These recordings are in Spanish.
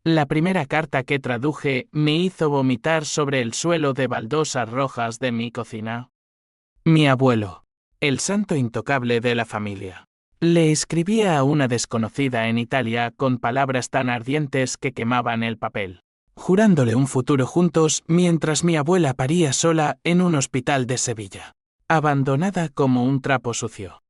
La primera carta que traduje me hizo vomitar sobre el suelo de baldosas rojas de mi cocina. Mi abuelo, el santo intocable de la familia, le escribía a una desconocida en Italia con palabras tan ardientes que quemaban el papel, jurándole un futuro juntos mientras mi abuela paría sola en un hospital de Sevilla, abandonada como un trapo sucio.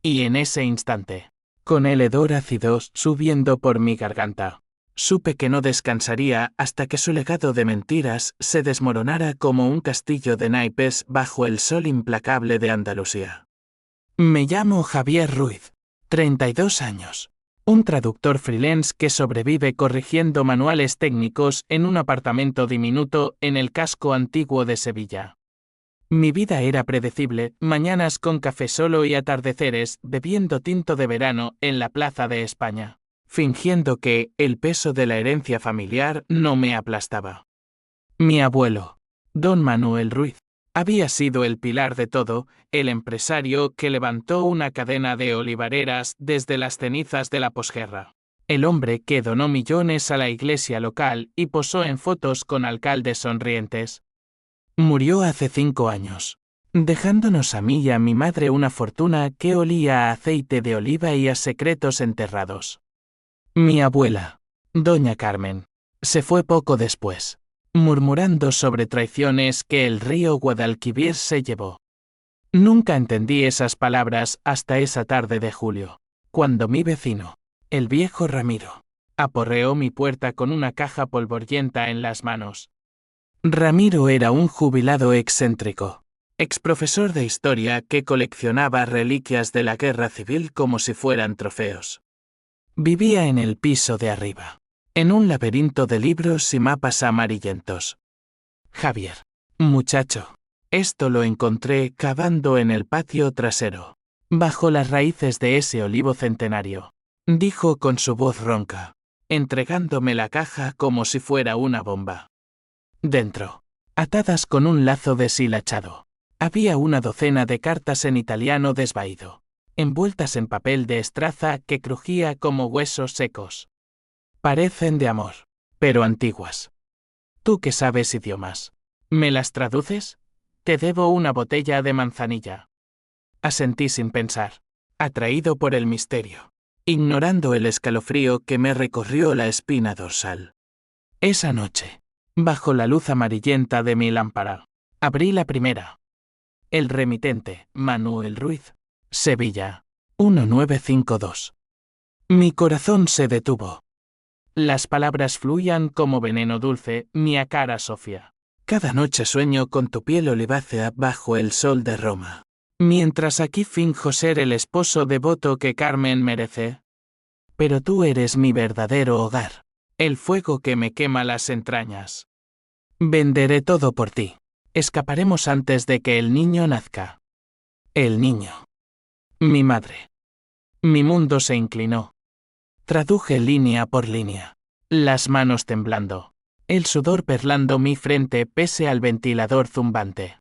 Y en ese instante, con el hedor ácido subiendo por mi garganta, supe que no descansaría hasta que su legado de mentiras se desmoronara como un castillo de naipes bajo el sol implacable de Andalucía. Me llamo Javier Ruiz, 32 años. Un traductor freelance que sobrevive corrigiendo manuales técnicos en un apartamento diminuto en el casco antiguo de Sevilla. Mi vida era predecible, mañanas con café solo y atardeceres bebiendo tinto de verano en la Plaza de España, fingiendo que el peso de la herencia familiar no me aplastaba. Mi abuelo, don Manuel Ruiz, había sido el pilar de todo, el empresario que levantó una cadena de olivareras desde las cenizas de la posguerra. El hombre que donó millones a la iglesia local y posó en fotos con alcaldes sonrientes. Murió hace 5 años, dejándonos a mí y a mi madre una fortuna que olía a aceite de oliva y a secretos enterrados. Mi abuela, doña Carmen, se fue poco después, murmurando sobre traiciones que el río Guadalquivir se llevó. Nunca entendí esas palabras hasta esa tarde de julio, cuando mi vecino, el viejo Ramiro, aporreó mi puerta con una caja polvorienta en las manos. Ramiro era un jubilado excéntrico, exprofesor de historia que coleccionaba reliquias de la guerra civil como si fueran trofeos. Vivía en el piso de arriba, en un laberinto de libros y mapas amarillentos. Javier, muchacho, esto lo encontré cavando en el patio trasero, bajo las raíces de ese olivo centenario, dijo con su voz ronca, entregándome la caja como si fuera una bomba. Dentro, atadas con un lazo deshilachado, había una docena de cartas en italiano desvaído, envueltas en papel de estraza que crujía como huesos secos. Parecen de amor, pero antiguas. Tú que sabes idiomas, ¿me las traduces? Te debo una botella de manzanilla. Asentí sin pensar, atraído por el misterio, ignorando el escalofrío que me recorrió la espina dorsal. Esa noche, bajo la luz amarillenta de mi lámpara, abrí la primera. El remitente, Manuel Ruiz, Sevilla, 1952. Mi corazón se detuvo. Las palabras fluían como veneno dulce, mia cara Sofía. Cada noche sueño con tu piel olivácea bajo el sol de Roma, mientras aquí finjo ser el esposo devoto que Carmen merece. Pero tú eres mi verdadero hogar, el fuego que me quema las entrañas. Venderé todo por ti. Escaparemos antes de que el niño nazca. El niño. Mi madre. Mi mundo se inclinó. Traduje línea por línea, las manos temblando, el sudor perlando mi frente pese al ventilador zumbante.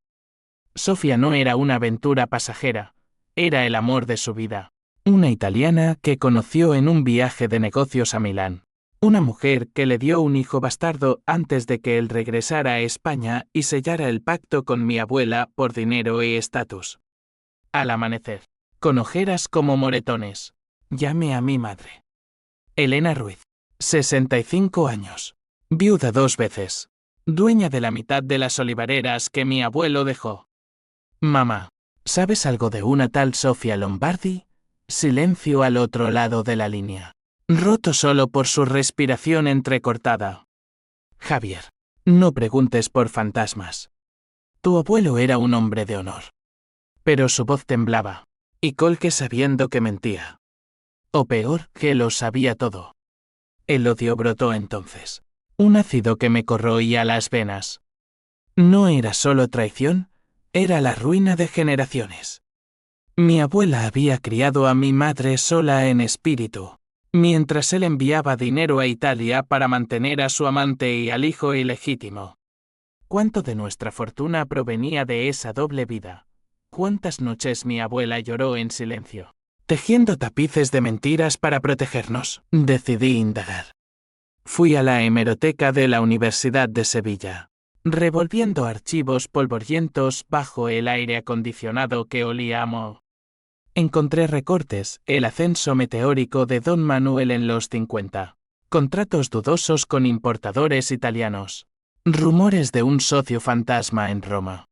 Sofía no era una aventura pasajera, era el amor de su vida. Una italiana que conoció en un viaje de negocios a Milán. Una mujer que le dio un hijo bastardo antes de que él regresara a España y sellara el pacto con mi abuela por dinero y estatus. Al amanecer, con ojeras como moretones, llamé a mi madre. Elena Ruiz, 65 años, viuda 2 veces, dueña de la mitad de las olivareras que mi abuelo dejó. Mamá, ¿sabes algo de una tal Sofía Lombardi? Silencio al otro lado de la línea, roto solo por su respiración entrecortada. Javier, no preguntes por fantasmas. Tu abuelo era un hombre de honor. Pero su voz temblaba, y colgué sabiendo que mentía. O peor, que lo sabía todo. El odio brotó entonces, un ácido que me corroía las venas. No era solo traición, era la ruina de generaciones. Mi abuela había criado a mi madre sola en espíritu, mientras él enviaba dinero a Italia para mantener a su amante y al hijo ilegítimo. ¿Cuánto de nuestra fortuna provenía de esa doble vida? ¿Cuántas noches mi abuela lloró en silencio, tejiendo tapices de mentiras para protegernos? Decidí indagar. Fui a la hemeroteca de la Universidad de Sevilla. Revolviendo archivos polvorientos bajo el aire acondicionado que olía a moho. Encontré recortes, el ascenso meteórico de Don Manuel en los 50. Contratos dudosos con importadores italianos. Rumores de un socio fantasma en Roma.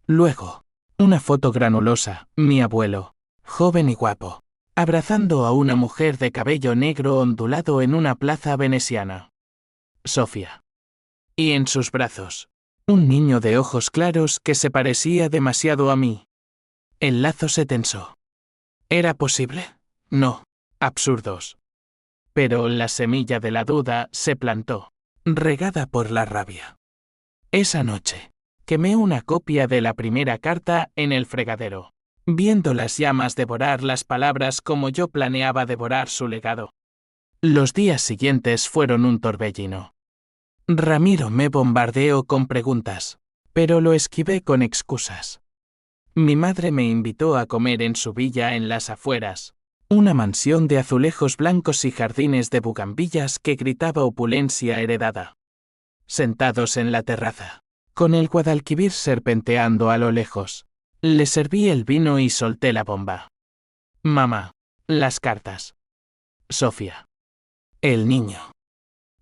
Luego, una foto granulosa, mi abuelo, joven y guapo, abrazando a una mujer de cabello negro ondulado en una plaza veneciana. Sofía. Y en sus brazos, un niño de ojos claros que se parecía demasiado a mí. El lazo se tensó. ¿Era posible? No. Absurdos. Pero la semilla de la duda se plantó, regada por la rabia. Esa noche, quemé una copia de la primera carta en el fregadero, viendo las llamas devorar las palabras como yo planeaba devorar su legado. Los días siguientes fueron un torbellino. Ramiro me bombardeó con preguntas, pero lo esquivé con excusas. Mi madre me invitó a comer en su villa en las afueras, una mansión de azulejos blancos y jardines de bugambillas que gritaba opulencia heredada. Sentados en la terraza, con el Guadalquivir serpenteando a lo lejos, le serví el vino y solté la bomba. Mamá, las cartas. Sofía. El niño.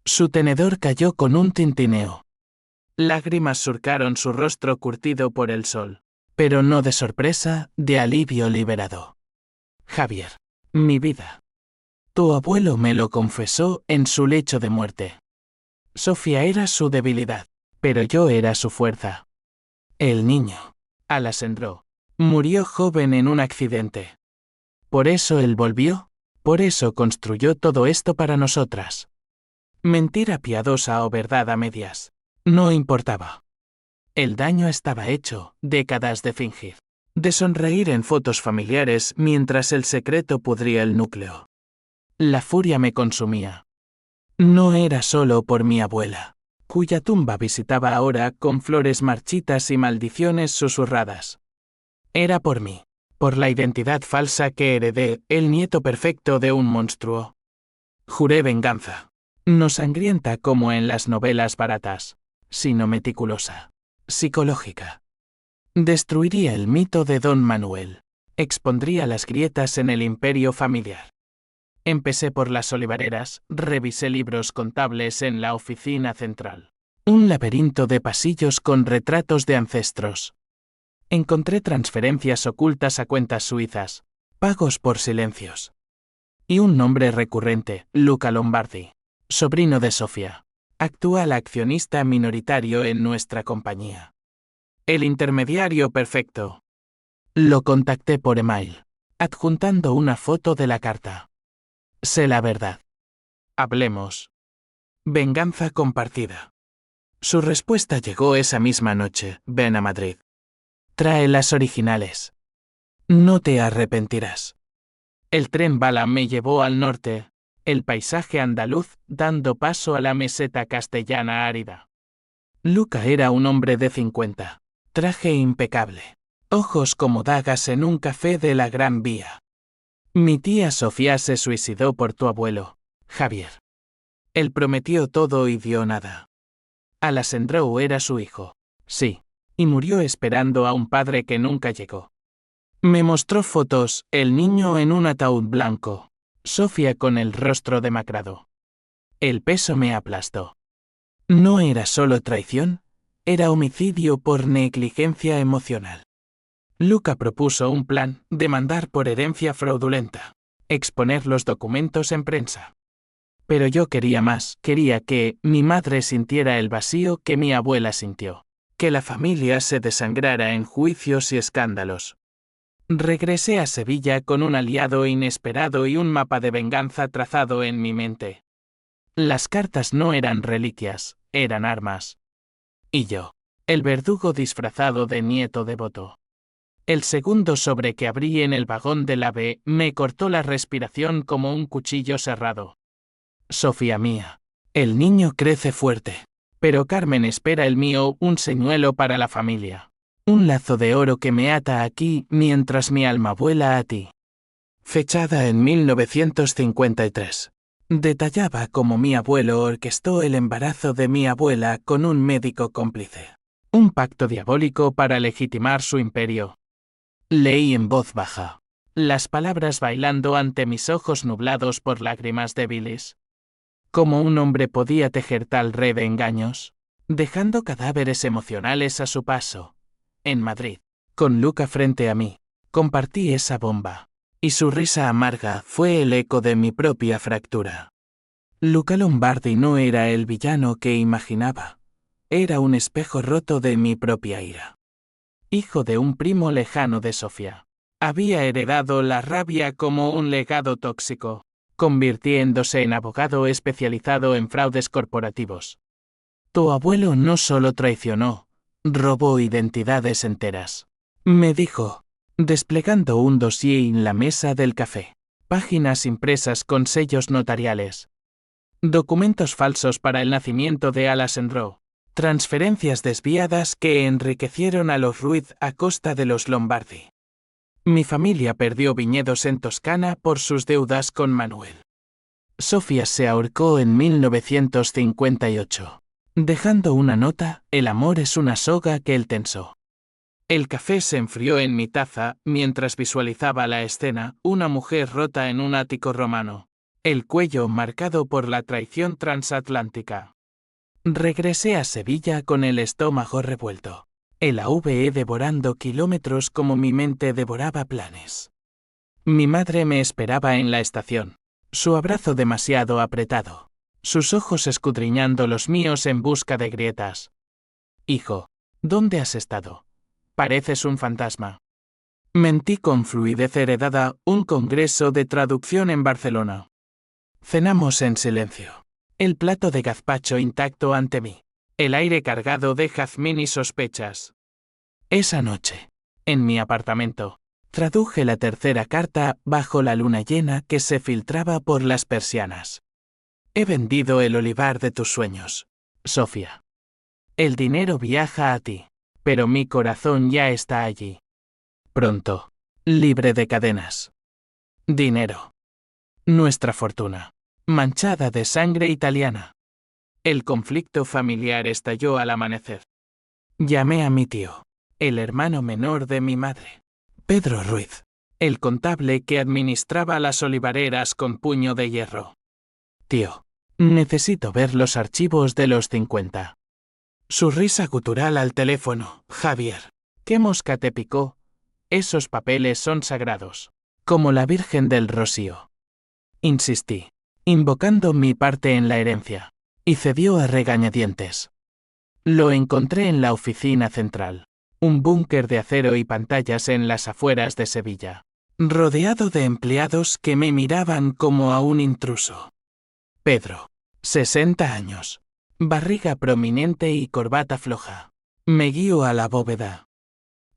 Su tenedor cayó con un tintineo. Lágrimas surcaron su rostro curtido por el sol, pero no de sorpresa, de alivio liberado. Javier, mi vida. Tu abuelo me lo confesó en su lecho de muerte. Sofía era su debilidad, pero yo era su fuerza. El niño, Alessandro, murió joven en un accidente. Por eso él volvió, por eso construyó todo esto para nosotras. Mentira piadosa o verdad a medias, no importaba. El daño estaba hecho, décadas de fingir, de sonreír en fotos familiares mientras el secreto pudría el núcleo. La furia me consumía. No era solo por mi abuela, cuya tumba visitaba ahora con flores marchitas y maldiciones susurradas. Era por mí, por la identidad falsa que heredé, el nieto perfecto de un monstruo. Juré venganza. No sangrienta como en las novelas baratas, sino meticulosa, psicológica. Destruiría el mito de Don Manuel. Expondría las grietas en el imperio familiar. Empecé por las olivareras, revisé libros contables en la oficina central. Un laberinto de pasillos con retratos de ancestros. Encontré transferencias ocultas a cuentas suizas, pagos por silencios. Y un nombre recurrente, Luca Lombardi, sobrino de Sofía, actual accionista minoritario en nuestra compañía. El intermediario perfecto. Lo contacté por email, adjuntando una foto de la carta. Sé la verdad. Hablemos. Venganza compartida. Su respuesta llegó esa misma noche. Ven a Madrid. Trae las originales. No te arrepentirás. El tren bala me llevó al norte, el paisaje andaluz dando paso a la meseta castellana árida. Luca era un hombre de 50, traje impecable, ojos como dagas en un café de la Gran Vía. Mi tía Sofía se suicidó por tu abuelo, Javier. Él prometió todo y dio nada. Alessandro era su hijo, sí, y murió esperando a un padre que nunca llegó. Me mostró fotos, el niño en un ataúd blanco, Sofía con el rostro demacrado. El peso me aplastó. No era solo traición, era homicidio por negligencia emocional. Luca propuso un plan, demandar por herencia fraudulenta, exponer los documentos en prensa. Pero yo quería más, quería que mi madre sintiera el vacío que mi abuela sintió, que la familia se desangrara en juicios y escándalos. Regresé a Sevilla con un aliado inesperado y un mapa de venganza trazado en mi mente. Las cartas no eran reliquias, eran armas. Y yo, el verdugo disfrazado de nieto devoto. El segundo sobre que abrí en el vagón del AVE me cortó la respiración como un cuchillo cerrado. Sofía mía, el niño crece fuerte, pero Carmen espera el mío, un señuelo para la familia. Un lazo de oro que me ata aquí mientras mi alma vuela a ti. Fechada en 1953. Detallaba cómo mi abuelo orquestó el embarazo de mi abuela con un médico cómplice. Un pacto diabólico para legitimar su imperio. Leí en voz baja, las palabras bailando ante mis ojos nublados por lágrimas débiles. ¿Cómo un hombre podía tejer tal red de engaños? Dejando cadáveres emocionales a su paso. En Madrid, con Luca frente a mí, compartí esa bomba. Y su risa amarga fue el eco de mi propia fractura. Luca Lombardi no era el villano que imaginaba. Era un espejo roto de mi propia ira. Hijo de un primo lejano de Sofía. Había heredado la rabia como un legado tóxico, convirtiéndose en abogado especializado en fraudes corporativos. Tu abuelo no solo traicionó, robó identidades enteras. Me dijo, desplegando un dossier en la mesa del café. Páginas impresas con sellos notariales. Documentos falsos para el nacimiento de Alas Enro. Transferencias desviadas que enriquecieron a los Ruiz a costa de los Lombardi. Mi familia perdió viñedos en Toscana por sus deudas con Manuel. Sofía se ahorcó en 1958. Dejando una nota, el amor es una soga que él tensó. El café se enfrió en mi taza mientras visualizaba la escena, una mujer rota en un ático romano. El cuello marcado por la traición transatlántica. Regresé a Sevilla con el estómago revuelto. El AVE devorando kilómetros como mi mente devoraba planes. Mi madre me esperaba en la estación. Su abrazo demasiado apretado. Sus ojos escudriñando los míos en busca de grietas. Hijo, ¿dónde has estado? Pareces un fantasma. Mentí con fluidez heredada, un congreso de traducción en Barcelona. Cenamos en silencio. El plato de gazpacho intacto ante mí. El aire cargado de jazmín y sospechas. Esa noche, en mi apartamento, traduje la tercera carta bajo la luna llena que se filtraba por las persianas. He vendido el olivar de tus sueños, Sofía. El dinero viaja a ti, pero mi corazón ya está allí. Pronto, libre de cadenas. Dinero. Nuestra fortuna, manchada de sangre italiana. El conflicto familiar estalló al amanecer. Llamé a mi tío, el hermano menor de mi madre, Pedro Ruiz, el contable que administraba las olivareras con puño de hierro. Tío, necesito ver los archivos de los 50. Su risa gutural al teléfono. Javier, ¿qué mosca te picó? Esos papeles son sagrados, como la Virgen del Rocío. Insistí, invocando mi parte en la herencia, y cedió a regañadientes. Lo encontré en la oficina central, un búnker de acero y pantallas en las afueras de Sevilla, rodeado de empleados que me miraban como a un intruso. Pedro, 60 años, barriga prominente y corbata floja. Me guío a la bóveda.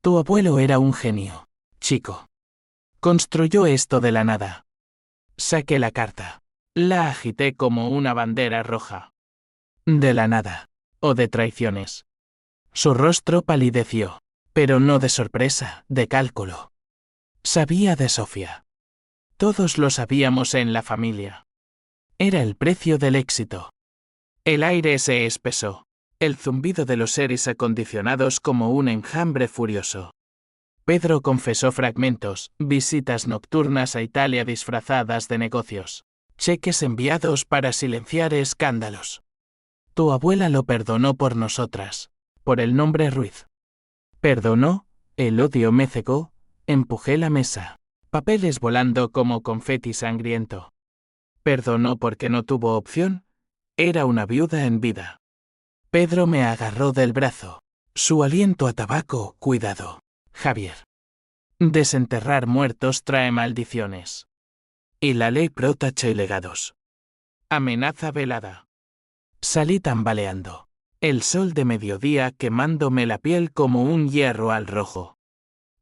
Tu abuelo era un genio, chico. Construyó esto de la nada. Saqué la carta. La agité como una bandera roja. De la nada. O de traiciones. Su rostro palideció, pero no de sorpresa, de cálculo. Sabía de Sofía. Todos lo sabíamos en la familia. Era el precio del éxito. El aire se espesó, el zumbido de los seres acondicionados como un enjambre furioso. Pedro confesó fragmentos, visitas nocturnas a Italia disfrazadas de negocios, cheques enviados para silenciar escándalos. Tu abuela lo perdonó por nosotras, por el nombre Ruiz. Perdonó, el odio me cegó, empujé la mesa, papeles volando como confeti sangriento. Perdonó porque no tuvo opción, era una viuda en vida. Pedro me agarró del brazo, su aliento a tabaco, cuidado, Javier. Desenterrar muertos trae maldiciones. Y la ley protege legados. Amenaza velada. Salí tambaleando. El sol de mediodía quemándome la piel como un hierro al rojo.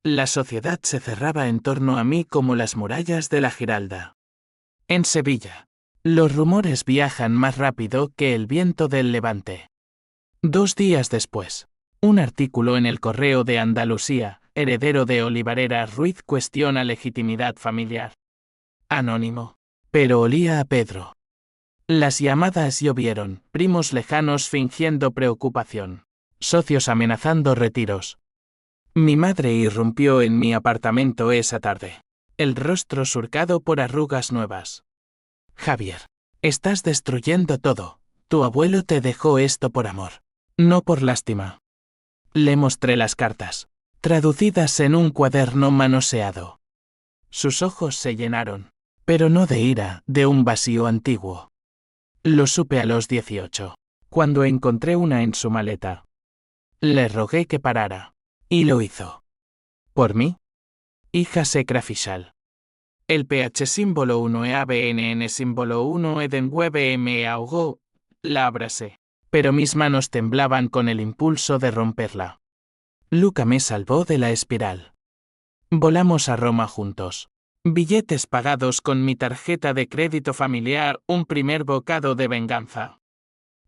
La sociedad se cerraba en torno a mí como las murallas de la Giralda. En Sevilla, los rumores viajan más rápido que el viento del levante. 2 días después, un artículo en el Correo de Andalucía, heredero de Olivareras Ruiz cuestiona legitimidad familiar. Anónimo. Pero olía a Pedro. Las llamadas llovieron, primos lejanos fingiendo preocupación, socios amenazando retiros. Mi madre irrumpió en mi apartamento esa tarde, el rostro surcado por arrugas nuevas. Javier, estás destruyendo todo. Tu abuelo te dejó esto por amor, no por lástima. Le mostré las cartas, traducidas en un cuaderno manoseado. Sus ojos se llenaron, pero no de ira, de un vacío antiguo. Lo supe a los 18, cuando encontré una en su maleta. Le rogué que parara, y lo hizo. ¿Por mí? Hija Secrafishal. El PH símbolo 1 EABNN símbolo 1 Edenweb me ahogó, la abracé, pero mis manos temblaban con el impulso de romperla. Luca me salvó de la espiral. Volamos a Roma juntos. Billetes pagados con mi tarjeta de crédito familiar, un primer bocado de venganza.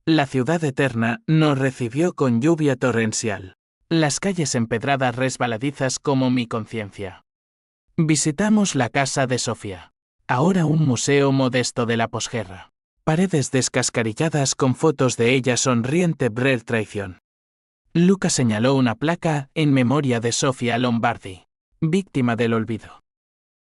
La ciudad eterna nos recibió con lluvia torrencial. Las calles empedradas resbaladizas como mi conciencia. Visitamos la casa de Sofía, ahora un museo modesto de la posguerra. Paredes descascarilladas con fotos de ella sonriente Brel traición. Luca señaló una placa en memoria de Sofía Lombardi, víctima del olvido.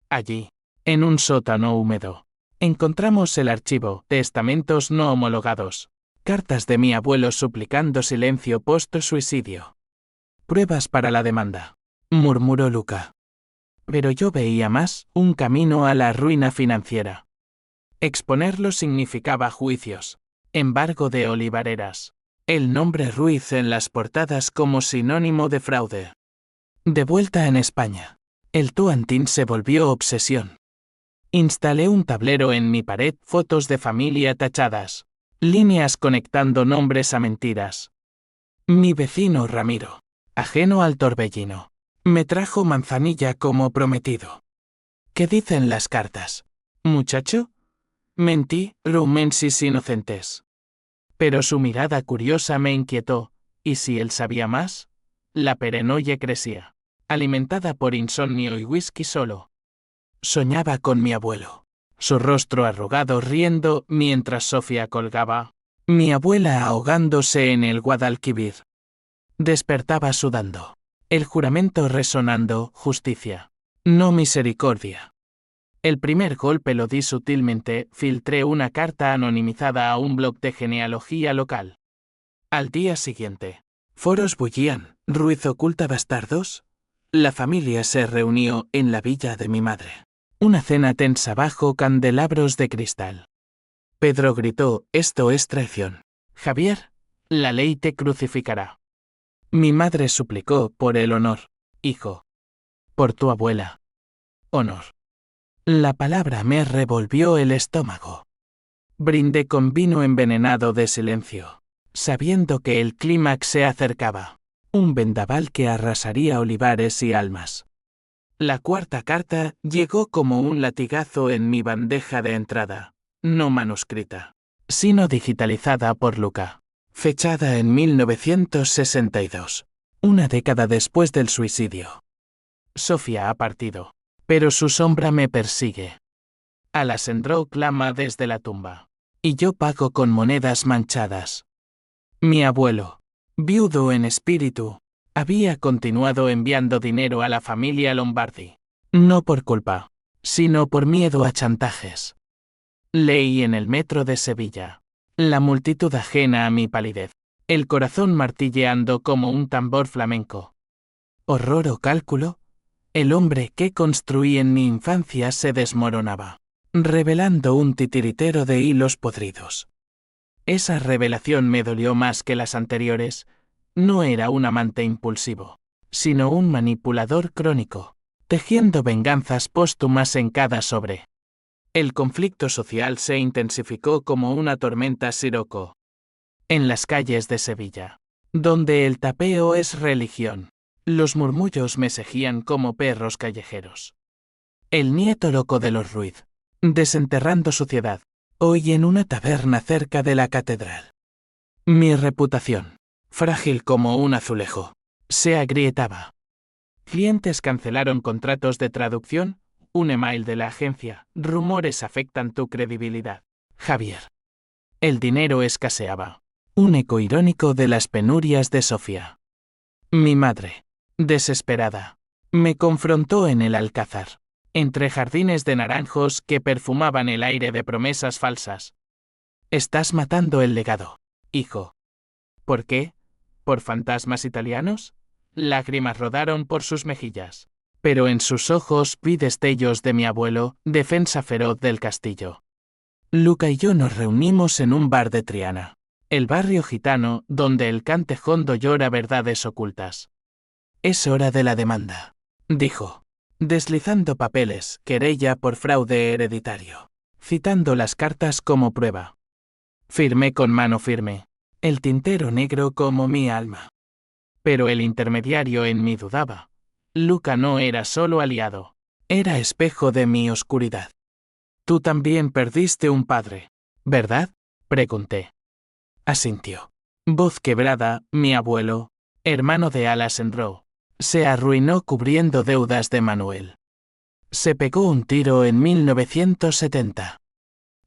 Allí, en un sótano húmedo, encontramos el archivo, testamentos no homologados, cartas de mi abuelo suplicando silencio post-suicidio. Pruebas para la demanda, murmuró Luca. Pero yo veía más, un camino a la ruina financiera. Exponerlo significaba juicios, embargo de olivareras, el nombre Ruiz en las portadas como sinónimo de fraude. De vuelta en España, el Tuantín se volvió obsesión. Instalé un tablero en mi pared, fotos de familia tachadas, líneas conectando nombres a mentiras. Mi vecino Ramiro, ajeno al torbellino, me trajo manzanilla como prometido. ¿Qué dicen las cartas? ¿Muchacho? Mentí, rumensis inocentes. Pero su mirada curiosa me inquietó, ¿y si él sabía más? La perenoye crecía, alimentada por insomnio y whisky solo. Soñaba con mi abuelo, su rostro arrugado riendo mientras Sofía colgaba, mi abuela ahogándose en el Guadalquivir. Despertaba sudando, el juramento resonando, justicia, no misericordia. El primer golpe lo di sutilmente, filtré una carta anonimizada a un blog de genealogía local. Al día siguiente, foros bullían, Ruiz oculta bastardos. La familia se reunió en la villa de mi madre. Una cena tensa bajo candelabros de cristal. Pedro gritó, esto es traición. Javier, la ley te crucificará. Mi madre suplicó, por el honor, hijo. Por tu abuela. Honor. La palabra me revolvió el estómago. Brindé con vino envenenado de silencio, sabiendo que el clímax se acercaba, un vendaval que arrasaría olivares y almas. La cuarta carta llegó como un latigazo en mi bandeja de entrada, no manuscrita, sino digitalizada por Luca, fechada en 1962, una década después del suicidio. Sofía ha partido, pero su sombra me persigue. Alasendro clama desde la tumba, y yo pago con monedas manchadas. Mi abuelo, viudo en espíritu, había continuado enviando dinero a la familia Lombardi, no por culpa, sino por miedo a chantajes. Leí en el metro de Sevilla, la multitud ajena a mi palidez, el corazón martilleando como un tambor flamenco. Horror o cálculo, el hombre que construí en mi infancia se desmoronaba, revelando un titiritero de hilos podridos. Esa revelación me dolió más que las anteriores. No era un amante impulsivo, sino un manipulador crónico, tejiendo venganzas póstumas en cada sobre. El conflicto social se intensificó como una tormenta siroco. En las calles de Sevilla, donde el tapeo es religión, los murmullos me seguían como perros callejeros. El nieto loco de los Ruiz, desenterrando suciedad, hoy en una taberna cerca de la catedral. Mi reputación, frágil como un azulejo, se agrietaba. Clientes cancelaron contratos de traducción, un email de la agencia, rumores afectan tu credibilidad. Javier. El dinero escaseaba. Un eco irónico de las penurias de Sofía. Mi madre, desesperada, me confrontó en el alcázar, entre jardines de naranjos que perfumaban el aire de promesas falsas. Estás matando el legado, hijo. ¿Por qué? ¿Por fantasmas italianos? Lágrimas rodaron por sus mejillas. Pero en sus ojos vi destellos de mi abuelo, defensa feroz del castillo. Luca y yo nos reunimos en un bar de Triana, el barrio gitano donde el cantejondo llora verdades ocultas. Es hora de la demanda, dijo, deslizando papeles, querella por fraude hereditario, citando las cartas como prueba. Firmé con mano firme, el tintero negro como mi alma. Pero el intermediario en mí dudaba. Luca no era solo aliado, era espejo de mi oscuridad. Tú también perdiste un padre, ¿verdad? Pregunté. Asintió. Voz quebrada, mi abuelo, hermano de Alas-en-Roe, se arruinó cubriendo deudas de Manuel. Se pegó un tiro en 1970.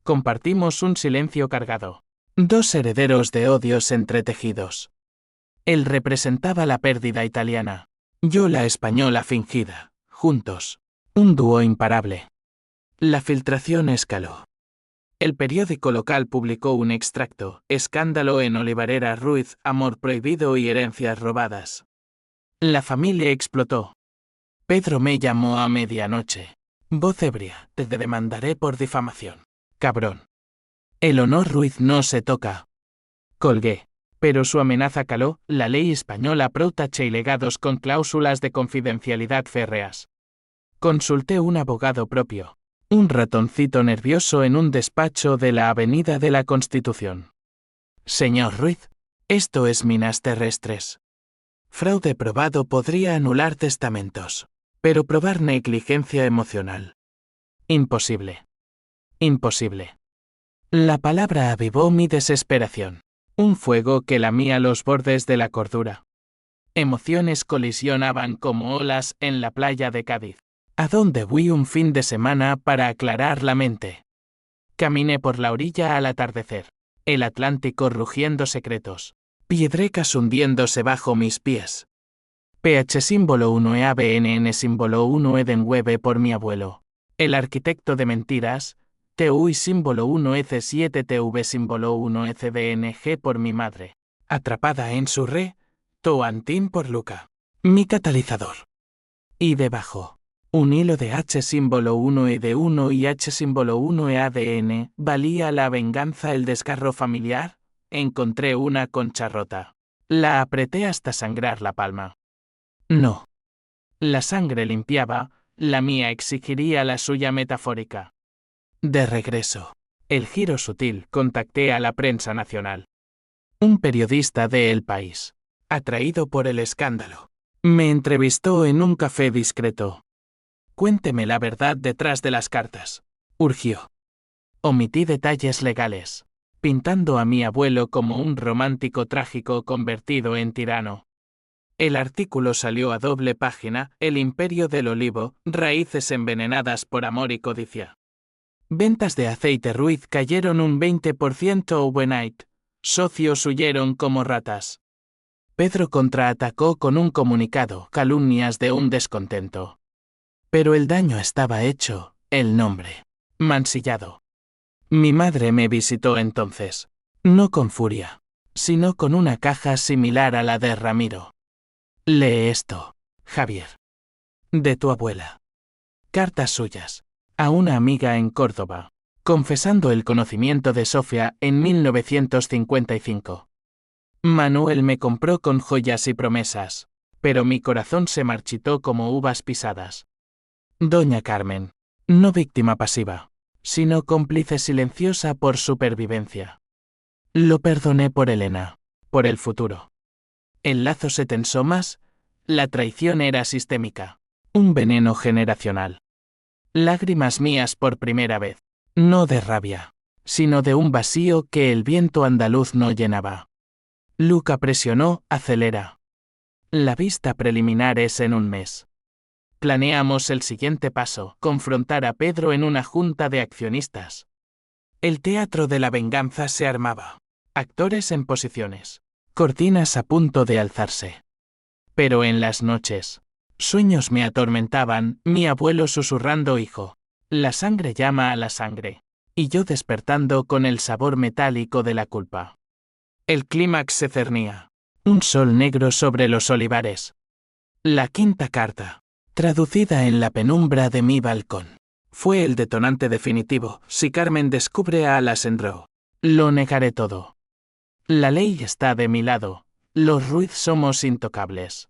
Compartimos un silencio cargado. Dos herederos de odios entretejidos. Él representaba la pérdida italiana. Yo la española fingida. Juntos. Un dúo imparable. La filtración escaló. El periódico local publicó un extracto, escándalo en Olivarera Ruiz, amor prohibido y herencias robadas. La familia explotó. Pedro me llamó a medianoche. Voz ebria, te demandaré por difamación. Cabrón. El honor Ruiz no se toca. Colgué. Pero su amenaza caló, la ley española protege legados con cláusulas de confidencialidad férreas. Consulté un abogado propio. Un ratoncito nervioso en un despacho de la Avenida de la Constitución. Señor Ruiz, esto es minas terrestres. Fraude probado podría anular testamentos, pero probar negligencia emocional. Imposible. Imposible. La palabra avivó mi desesperación. Un fuego que lamía los bordes de la cordura. Emociones colisionaban como olas en la playa de Cádiz. ¿A dónde fui un fin de semana para aclarar la mente? Caminé por la orilla al atardecer. El Atlántico rugiendo secretos. Piedrecas hundiéndose bajo mis pies. PH símbolo 1 EABNN símbolo 1 Edenwebe por mi abuelo. El arquitecto de mentiras. TUI símbolo 1 EC7 TV símbolo 1 ECDNG por mi madre. Atrapada en su Toantín por Luca. Mi catalizador. Y debajo. Un hilo de H símbolo 1 ED1 y H símbolo 1 EADN. ¿Valía la venganza el desgarro familiar? Encontré una concha rota. La apreté hasta sangrar la palma. No. La sangre limpiaba, la mía exigiría la suya metafórica. De regreso. El giro sutil, contacté a la prensa nacional. Un periodista de El País, atraído por el escándalo, me entrevistó en un café discreto. Cuénteme la verdad detrás de las cartas, urgió. Omití detalles legales, pintando a mi abuelo como un romántico trágico convertido en tirano. El artículo salió a doble página, El imperio del olivo, raíces envenenadas por amor y codicia. Ventas de aceite Ruiz cayeron un 20% overnight. Socios huyeron como ratas. Pedro contraatacó con un comunicado, calumnias de un descontento. Pero el daño estaba hecho, el nombre mancillado. Mi madre me visitó entonces, no con furia, sino con una caja similar a la de Ramiro. Lee esto, Javier. De tu abuela. Cartas suyas. A una amiga en Córdoba, confesando el conocimiento de Sofía en 1955. Manuel me compró con joyas y promesas, pero mi corazón se marchitó como uvas pisadas. Doña Carmen, no víctima pasiva, sino cómplice silenciosa por supervivencia. Lo perdoné por Elena, por el futuro. El lazo se tensó más, la traición era sistémica, un veneno generacional. Lágrimas mías por primera vez, no de rabia, sino de un vacío que el viento andaluz no llenaba. Luca presionó, acelera. La vista preliminar es en un mes. Planeamos el siguiente paso, confrontar a Pedro en una junta de accionistas. El teatro de la venganza se armaba. Actores en posiciones. Cortinas a punto de alzarse. Pero en las noches, sueños me atormentaban, mi abuelo susurrando: hijo, la sangre llama a la sangre. Y yo despertando con el sabor metálico de la culpa. El clímax se cernía. Un sol negro sobre los olivares. La quinta carta, traducida en la penumbra de mi balcón, fue el detonante definitivo. Si Carmen descubre a Alessandro, lo negaré todo. La ley está de mi lado. Los Ruiz somos intocables.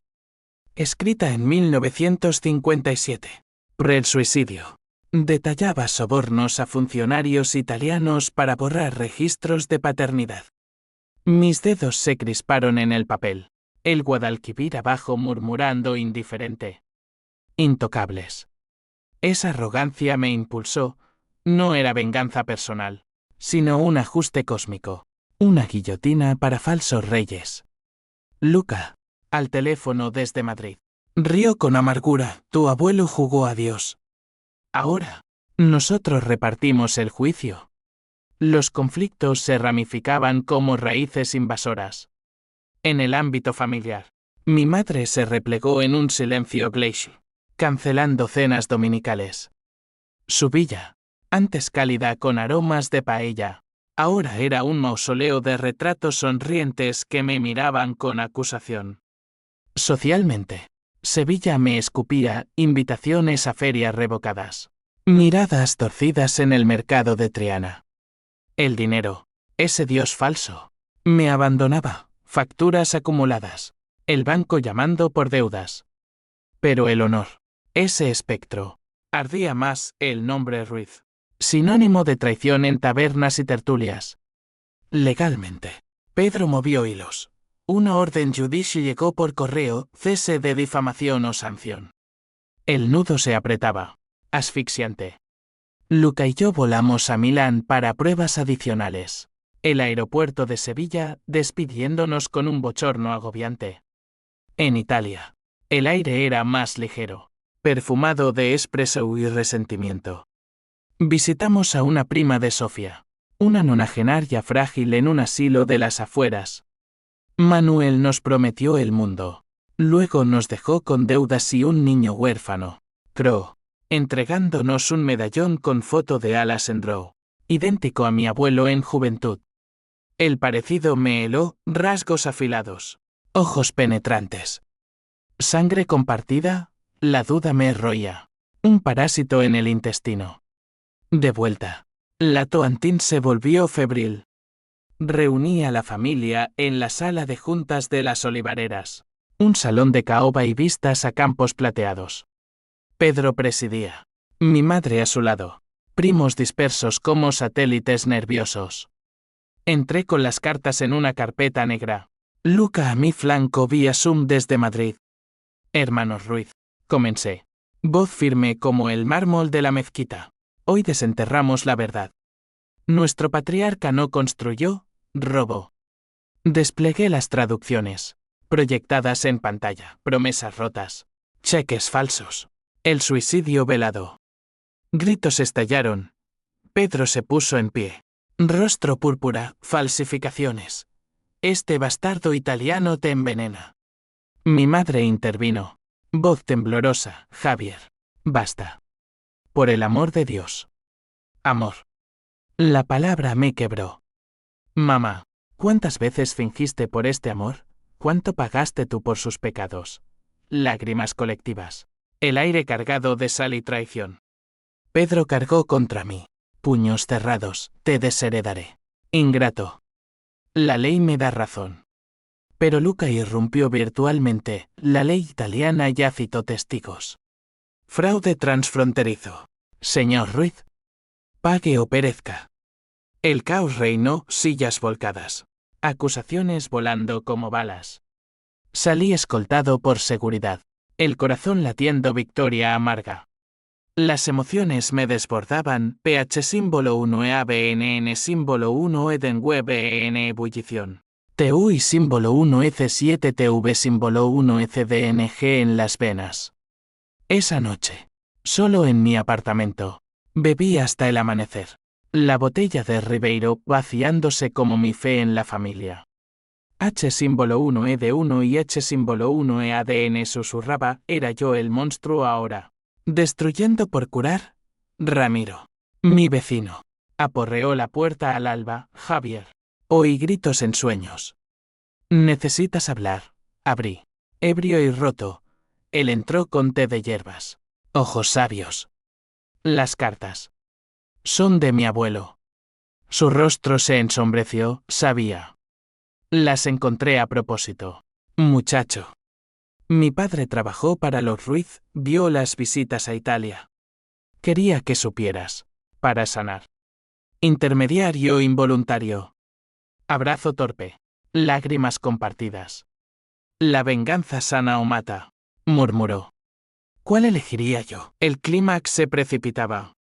Escrita en 1957. Pre el suicidio. Detallaba sobornos a funcionarios italianos para borrar registros de paternidad. Mis dedos se crisparon en el papel. El Guadalquivir abajo murmurando indiferente. Intocables. Esa arrogancia me impulsó. No era venganza personal, sino un ajuste cósmico. Una guillotina para falsos reyes. Luca. Al teléfono desde Madrid. Rió con amargura. Tu abuelo jugó a Dios. Ahora, nosotros repartimos el juicio. Los conflictos se ramificaban como raíces invasoras. En el ámbito familiar, mi madre se replegó en un silencio glacial, cancelando cenas dominicales. Su villa, antes cálida con aromas de paella, ahora era un mausoleo de retratos sonrientes que me miraban con acusación. Socialmente, Sevilla me escupía invitaciones a ferias revocadas, miradas torcidas en el mercado de Triana. El dinero, ese dios falso, me abandonaba, facturas acumuladas, el banco llamando por deudas. Pero el honor, ese espectro, ardía más. El nombre Ruiz, sinónimo de traición en tabernas y tertulias. Legalmente, Pedro movió hilos. Una orden judicial llegó por correo, cese de difamación o sanción. El nudo se apretaba, asfixiante. Luca y yo volamos a Milán para pruebas adicionales. El aeropuerto de Sevilla, despidiéndonos con un bochorno agobiante. En Italia, el aire era más ligero, perfumado de espresso y resentimiento. Visitamos a una prima de Sofía, una nonagenaria frágil en un asilo de las afueras. Manuel nos prometió el mundo. Luego nos dejó con deudas y un niño huérfano. Crow, entregándonos un medallón con foto de Alessandro, idéntico a mi abuelo en juventud. El parecido me heló, rasgos afilados, ojos penetrantes. Sangre compartida, la duda me roía. Un parásito en el intestino. De vuelta, la Toantín se volvió febril. Reuní a la familia en la sala de juntas de las Olivareras, un salón de caoba y vistas a campos plateados. Pedro presidía, mi madre a su lado, primos dispersos como satélites nerviosos. Entré con las cartas en una carpeta negra. Luca a mi flanco vía Zoom desde Madrid. Hermanos Ruiz, comencé. Voz firme como el mármol de la mezquita. Hoy desenterramos la verdad. Nuestro patriarca no construyó, robó. Desplegué las traducciones, proyectadas en pantalla, promesas rotas, cheques falsos, el suicidio velado. Gritos estallaron. Pedro se puso en pie. Rostro púrpura, falsificaciones. Este bastardo italiano te envenena. Mi madre intervino. Voz temblorosa, Javier, basta. Por el amor de Dios. Amor. La palabra me quebró. Mamá, ¿cuántas veces fingiste por este amor? ¿Cuánto pagaste tú por sus pecados? Lágrimas colectivas. El aire cargado de sal y traición. Pedro cargó contra mí. Puños cerrados, te desheredaré. Ingrato. La ley me da razón. Pero Luca irrumpió virtualmente. La ley italiana ya citó testigos. Fraude transfronterizo. Señor Ruiz. Pague o perezca. El caos reinó, sillas volcadas. Acusaciones volando como balas. Salí escoltado por seguridad. El corazón latiendo victoria amarga. Las emociones me desbordaban. PH símbolo 1 EABNN símbolo 1 Edenweb EN ebullición. TU y símbolo 1 EC7 TV símbolo 1 ECDNG en las venas. Esa noche, solo en mi apartamento, bebí hasta el amanecer. La botella de Ribeiro vaciándose como mi fe en la familia. H símbolo 1E de 1 y H símbolo 1E ADN susurraba, era yo el monstruo ahora. Destruyendo por curar. Ramiro. Mi vecino. Aporreó la puerta al alba, Javier. Oí gritos en sueños. Necesitas hablar. Abrí. Ebrio y roto. Él entró con té de hierbas. Ojos sabios. Las cartas. Son de mi abuelo. Su rostro se ensombreció, sabía. Las encontré a propósito. Muchacho. Mi padre trabajó para los Ruiz, vio las visitas a Italia. Quería que supieras. Para sanar. Intermediario involuntario. Abrazo torpe. Lágrimas compartidas. La venganza sana o mata. Murmuró. ¿Cuál elegiría yo? El clímax se precipitaba.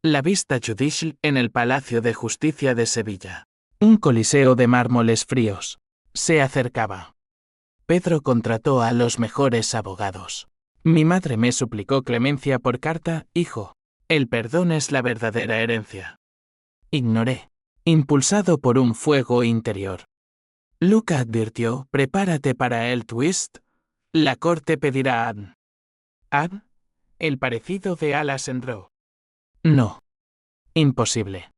La vista judicial en el Palacio de Justicia de Sevilla. Un coliseo de mármoles fríos. Se acercaba. Pedro contrató a los mejores abogados. Mi madre me suplicó clemencia por carta, hijo. El perdón es la verdadera herencia. Ignoré. Impulsado por un fuego interior. Luca advirtió, prepárate para el twist. La corte pedirá ad. ¿Ad? El parecido de Alas en Row. No. Imposible.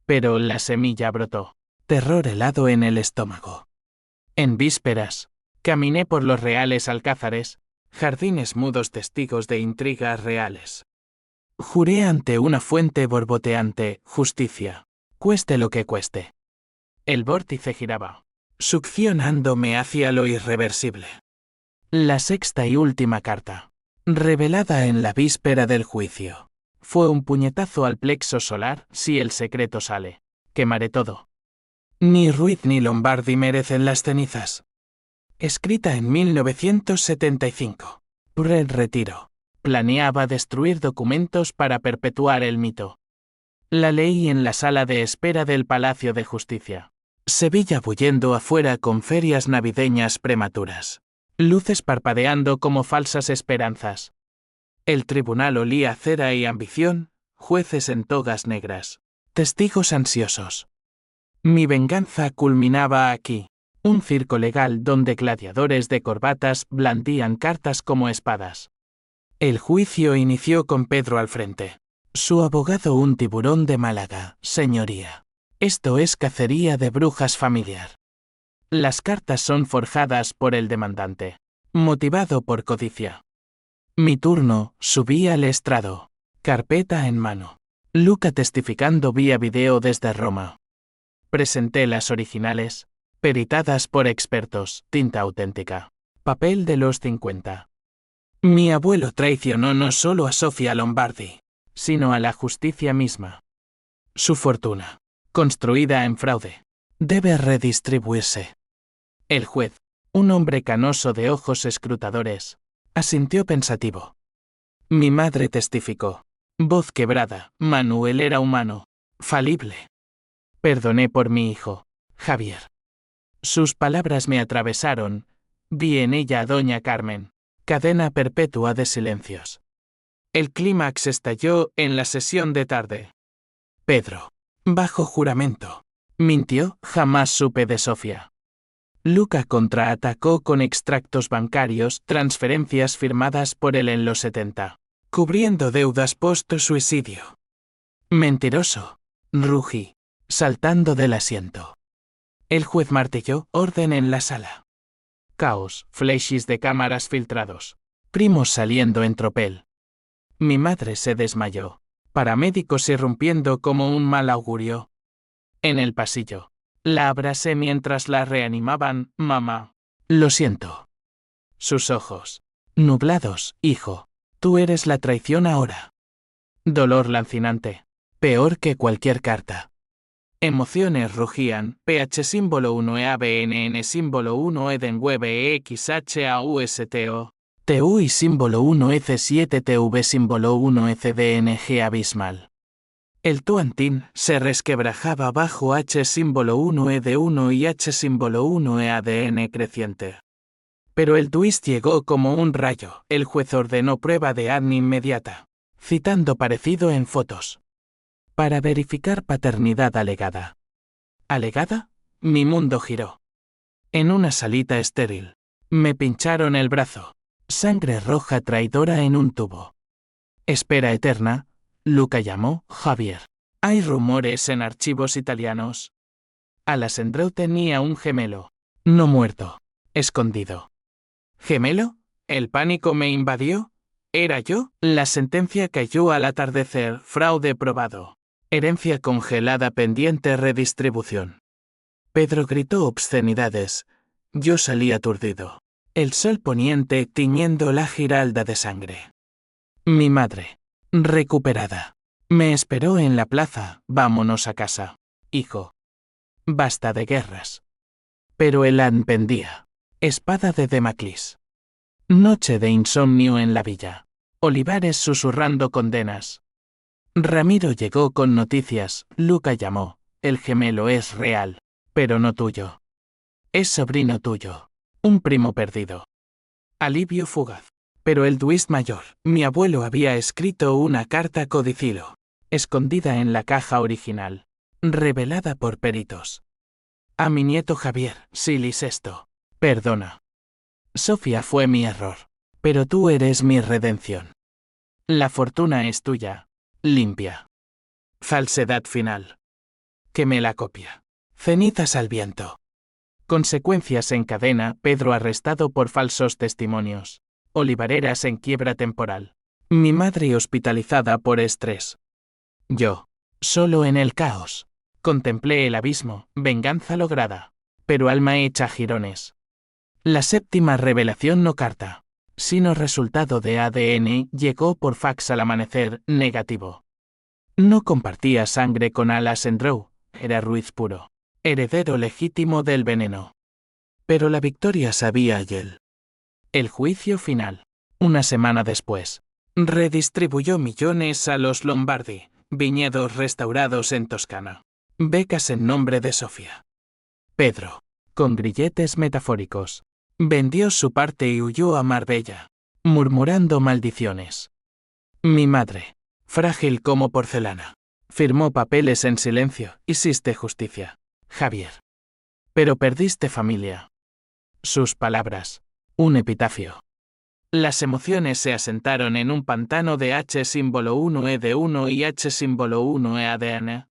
Pero la semilla brotó. Terror helado en el estómago. En vísperas, caminé por los reales alcázares, jardines mudos testigos de intrigas reales. Juré ante una fuente borboteante, justicia. Cueste lo que cueste. El vórtice giraba, succionándome hacia lo irreversible. La sexta y última carta, revelada en la víspera del juicio, fue un puñetazo al plexo solar. Si el secreto sale, quemaré todo. Ni Ruiz ni Lombardi merecen las cenizas. Escrita en 1975. Por el retiro. Planeaba destruir documentos para perpetuar el mito. La leí en la sala de espera del Palacio de Justicia. Sevilla bullendo afuera con ferias navideñas prematuras. Luces parpadeando como falsas esperanzas. El tribunal olía a cera y ambición, jueces en togas negras. Testigos ansiosos. Mi venganza culminaba aquí. Un circo legal donde gladiadores de corbatas blandían cartas como espadas. El juicio inició con Pedro al frente. Su abogado un tiburón de Málaga, señoría. Esto es cacería de brujas familiar. Las cartas son forjadas por el demandante. Motivado por codicia. Mi turno, subí al estrado. Carpeta en mano. Luca testificando vía video desde Roma. Presenté las originales, peritadas por expertos, tinta auténtica. Papel de los 50. Mi abuelo traicionó no solo a Sofia Lombardi, sino a la justicia misma. Su fortuna, construida en fraude, debe redistribuirse. El juez, un hombre canoso de ojos escrutadores, asintió pensativo. Mi madre testificó. Voz quebrada, Manuel era humano, falible. Perdoné por mi hijo, Javier. Sus palabras me atravesaron, vi en ella a doña Carmen, cadena perpetua de silencios. El clímax estalló en la sesión de tarde. Pedro, bajo juramento, mintió, jamás supe de Sofía. Luca contraatacó con extractos bancarios, transferencias firmadas por él en los 70, cubriendo deudas post-suicidio. Mentiroso, rugí, saltando del asiento. El juez martilló, orden en la sala. Caos, flashes de cámaras filtrados. Primos saliendo en tropel. Mi madre se desmayó. Paramédicos irrumpiendo como un mal augurio. En el pasillo. La abracé mientras la reanimaban, mamá. Lo siento. Sus ojos. Nublados, hijo. Tú eres la traición ahora. Dolor lancinante. Peor que cualquier carta. Emociones rugían, ph símbolo 1 EABNN símbolo 1 Edenweb EXHAUSTO, TU y símbolo 1 EC7 TV símbolo 1 ECDNG abismal. El Tuantín se resquebrajaba bajo H símbolo 1 ED1 y H símbolo 1 EADN creciente. Pero el twist llegó como un rayo. El juez ordenó prueba de ADN inmediata, citando parecido en fotos. para verificar paternidad alegada. ¿Alegada? Mi mundo giró. En una salita estéril. Me pincharon el brazo. Sangre roja traidora en un tubo. Espera eterna, Luca llamó, Javier. Hay rumores en archivos italianos. Alessandro tenía un gemelo. No muerto. Escondido. ¿Gemelo? ¿El pánico me invadió? ¿Era yo? La sentencia cayó al atardecer, fraude probado. Herencia congelada pendiente redistribución. Pedro gritó obscenidades. Yo salí aturdido. El sol poniente tiñendo la giralda de sangre. Mi madre, recuperada, me esperó en la plaza. Vámonos a casa, hijo. Basta de guerras. Pero el an pendía. Espada de Damocles. Noche de insomnio en la villa. Olivares susurrando condenas. Ramiro llegó con noticias. Luca llamó. El gemelo es real, pero no tuyo. Es sobrino tuyo. Un primo perdido. Alivio fugaz. Pero el twist mayor. Mi abuelo había escrito una carta codicilo, escondida en la caja original, revelada por peritos. A mi nieto Javier, Silisesto. Perdona. Sofía fue mi error, pero tú eres mi redención. La fortuna es tuya, limpia. Falsedad final. Que me la copia. Cenizas al viento. Consecuencias en cadena. Pedro arrestado por falsos testimonios. Olivareras en quiebra temporal. Mi madre hospitalizada por estrés. Yo, solo en el caos, contemplé el abismo, venganza lograda, pero alma hecha jirones. La séptima revelación no carta, sino resultado de ADN llegó por fax al amanecer, negativo. No compartía sangre con Alessandro, era Ruiz puro, heredero legítimo del veneno. Pero la victoria sabía él. El juicio final. Una semana después, redistribuyó millones a los Lombardi, viñedos restaurados en Toscana, becas en nombre de Sofía. Pedro, con grilletes metafóricos, vendió su parte y huyó a Marbella, murmurando maldiciones. Mi madre, frágil como porcelana, firmó papeles en silencio. Hiciste justicia, Javier. Pero perdiste familia. Sus palabras. Un epitafio. Las emociones se asentaron en un pantano de H símbolo 1E de 1 y H símbolo 1E ADN.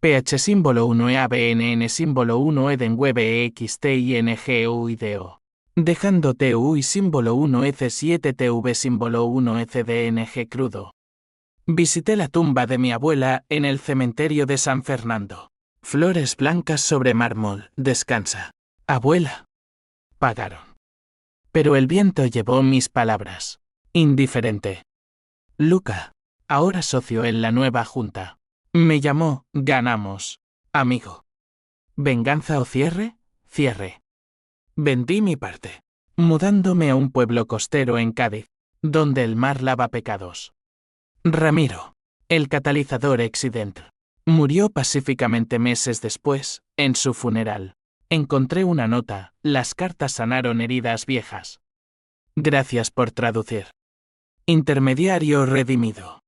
PH símbolo 1E ABNN símbolo 1 Eden web EXT INGU IDO. Dejando TU y símbolo 1 EC7 TV símbolo 1 ECDNG crudo. Visité la tumba de mi abuela en el cementerio de San Fernando. Flores blancas sobre mármol. Descansa. Abuela. Pagaron. Pero el viento llevó mis palabras. Indiferente. Luca, ahora socio en la nueva junta. Me llamó, ganamos. Amigo. ¿Venganza o cierre? Cierre. Vendí mi parte, mudándome a un pueblo costero en Cádiz, donde el mar lava pecados. Ramiro, el catalizador accident, murió pacíficamente meses después, en su funeral. Encontré una nota, las cartas sanaron heridas viejas. Gracias por traducir. Intermediario redimido.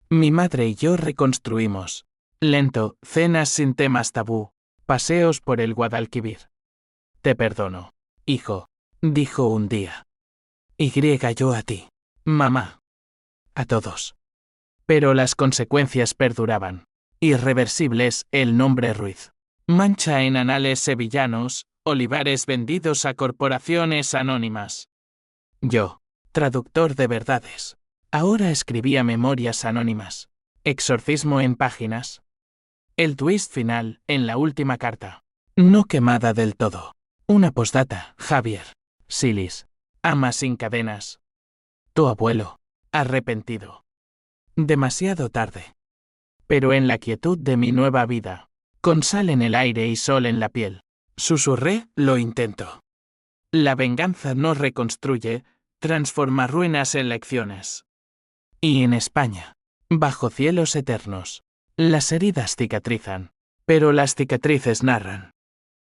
Mi madre y yo reconstruimos. Lento, cenas sin temas tabú, paseos por el Guadalquivir. Te perdono, hijo, dijo un día. Y yo a ti, mamá. A todos. Pero las consecuencias perduraban. Irreversibles, el nombre Ruiz. Mancha en anales sevillanos, olivares vendidos a corporaciones anónimas. Yo, traductor de verdades, ahora escribía memorias anónimas. Exorcismo en páginas. El twist final, en la última carta. No quemada del todo. Una postdata, Javier. Silis. Ama sin cadenas. Tu abuelo. Arrepentido. Demasiado tarde. Pero en la quietud de mi nueva vida, con sal en el aire y sol en la piel, susurré, lo intento. La venganza no reconstruye, transforma ruinas en lecciones. Y en España, bajo cielos eternos, las heridas cicatrizan, pero las cicatrices narran.